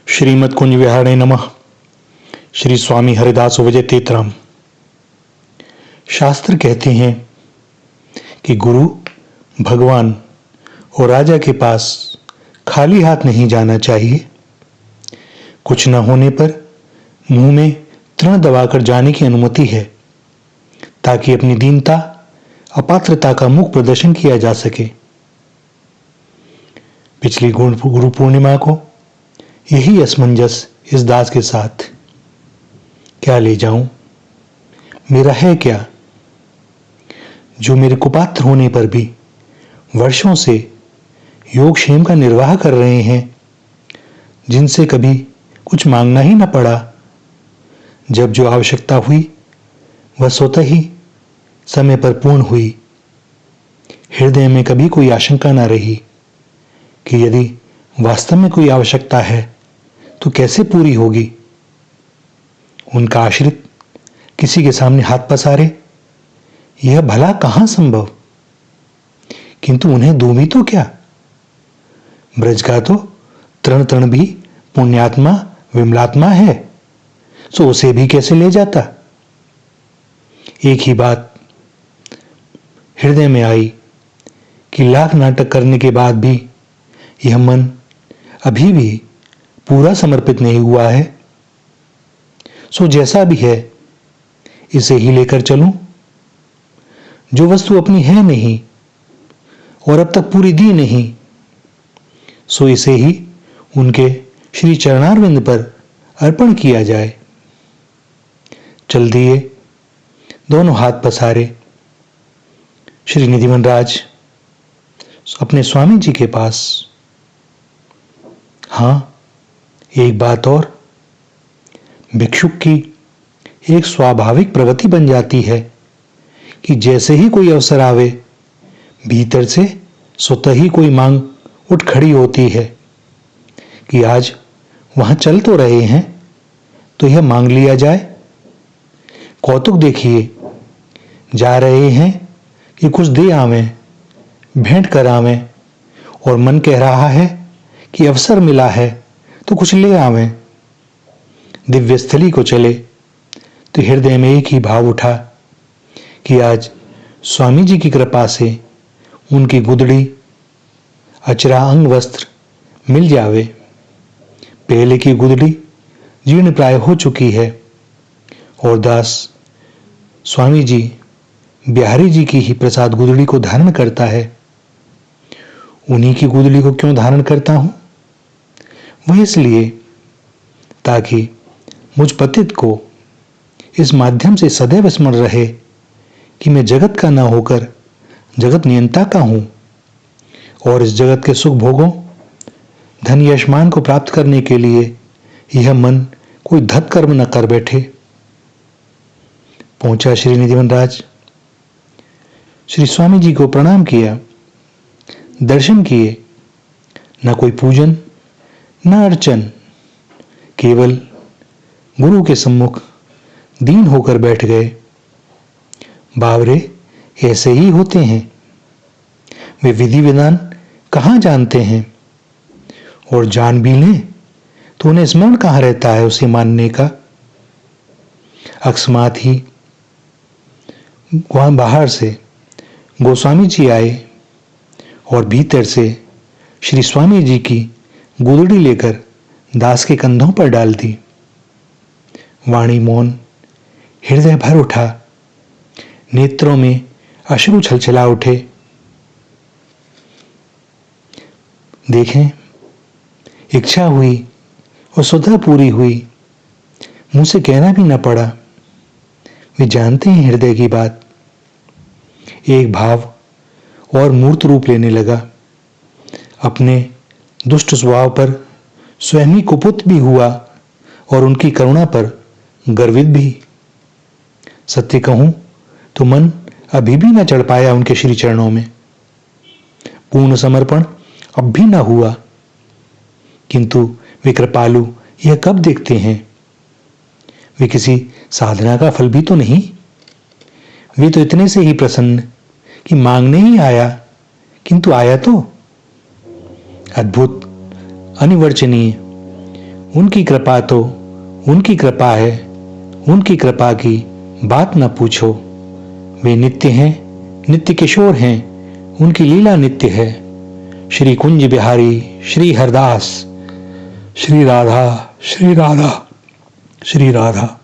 श्रीमद् कुंज विहारणे नमः। श्री स्वामी हरिदास विजय तीर्थराम। शास्त्र कहते हैं कि गुरु, भगवान और राजा के पास खाली हाथ नहीं जाना चाहिए। कुछ न होने पर मुंह में तृण दबाकर जाने की अनुमति है, ताकि अपनी दीनता, अपात्रता का मुख प्रदर्शन किया जा सके। पिछली गुरु पूर्णिमा को यही असमंजस इस दास के साथ। क्या ले जाऊं? मेरा है क्या, जो मेरे कुपात्र होने पर भी वर्षों से योगक्षेम का निर्वाह कर रहे हैं, जिनसे कभी कुछ मांगना ही न पड़ा। जब जो आवश्यकता हुई वह स्वतः ही समय पर पूर्ण हुई। हृदय में कभी कोई आशंका न रही कि यदि वास्तव में कोई आवश्यकता है तो कैसे पूरी होगी। उनका आश्रित किसी के सामने हाथ पसारे, यह भला कहां संभव। किंतु उन्हें दूं भी तो क्या। ब्रज का तो तृण तृण भी पुण्यात्मा विमलात्मा है, सो उसे भी कैसे ले जाता। एक ही बात हृदय में आई कि लाख नाटक करने के बाद भी यह मन अभी भी पूरा समर्पित नहीं हुआ है। सो जैसा भी है इसे ही लेकर चलूं। जो वस्तु अपनी है नहीं और अब तक पूरी दी नहीं, सो इसे ही उनके श्री चरणारविंद पर अर्पण किया जाए। चल दिए, दोनों हाथ पसारे श्री निधिवन राज अपने स्वामी जी के पास। हां, एक बात और, भिक्षुक की एक स्वाभाविक प्रवृत्ति बन जाती है कि जैसे ही कोई अवसर आवे, भीतर से स्वतः ही कोई मांग उठ खड़ी होती है कि आज वहां चल तो रहे हैं तो यह मांग लिया जाए। कौतुक देखिए, जा रहे हैं कि कुछ दे आवें, भेंट करावें, और मन कह रहा है कि अवसर मिला है तो कुछ ले आवें। दिव्य स्थली को चले तो हृदय में एक ही भाव उठा कि आज स्वामी जी की कृपा से उनकी गुदड़ी, अचरा, अंग वस्त्र मिल जावे। पहले की गुदड़ी जीर्ण प्राय हो चुकी है और दास स्वामी जी बिहारी जी की ही प्रसाद गुदड़ी को धारण करता है। उन्हीं की गुदड़ी को क्यों धारण करता हूं? वह इसलिए ताकि मुझ पतित को इस माध्यम से सदैव स्मरण रहे कि मैं जगत का न होकर जगत नियंता का हूं, और इस जगत के सुख भोगों, धन यशमान को प्राप्त करने के लिए यह मन कोई धत कर्म न कर बैठे। पहुंचा श्री निधिवन राज, श्री स्वामी जी को प्रणाम किया, दर्शन किए। न कोई पूजन न अर्चन, केवल गुरु के सम्मुख दीन होकर बैठ गए। बावरे ऐसे ही होते हैं। वे विधि विधान कहां जानते हैं, और जान भी लें तो उन्हें स्मरण कहां रहता है उसे मानने का। अकस्मात ही वहां बाहर से गोस्वामी जी आए और भीतर से श्री स्वामी जी की गुदड़ी लेकर दास के कंधों पर डाल दी। वाणी मौन, हृदय भर उठा, नेत्रों में अश्रु छलछला उठे। देखें, इच्छा हुई और स्वतः पूरी हुई, मुंह से कहना भी न पड़ा। वे जानते हैं हृदय की बात। एक भाव और मूर्त रूप लेने लगा। अपने दुष्ट स्वभाव पर स्वयं ही कुपित भी हुआ और उनकी करुणा पर गर्वित भी। सत्य कहूं तो मन अभी भी न चढ़ पाया उनके श्री चरणों में। पूर्ण समर्पण अब भी न हुआ। किंतु वे कृपालु यह कब देखते हैं? वे किसी साधना का फल भी तो नहीं। वे तो इतने से ही प्रसन्न कि मांगने ही आया, किंतु आया तो अद्भुत, अनिवर्चनीय। उनकी कृपा तो उनकी कृपा है, उनकी कृपा की बात न पूछो। वे नित्य हैं, नित्य किशोर हैं, उनकी लीला नित्य है। श्री कुंज बिहारी श्री हरदास। श्री राधा श्री राधा श्री राधा।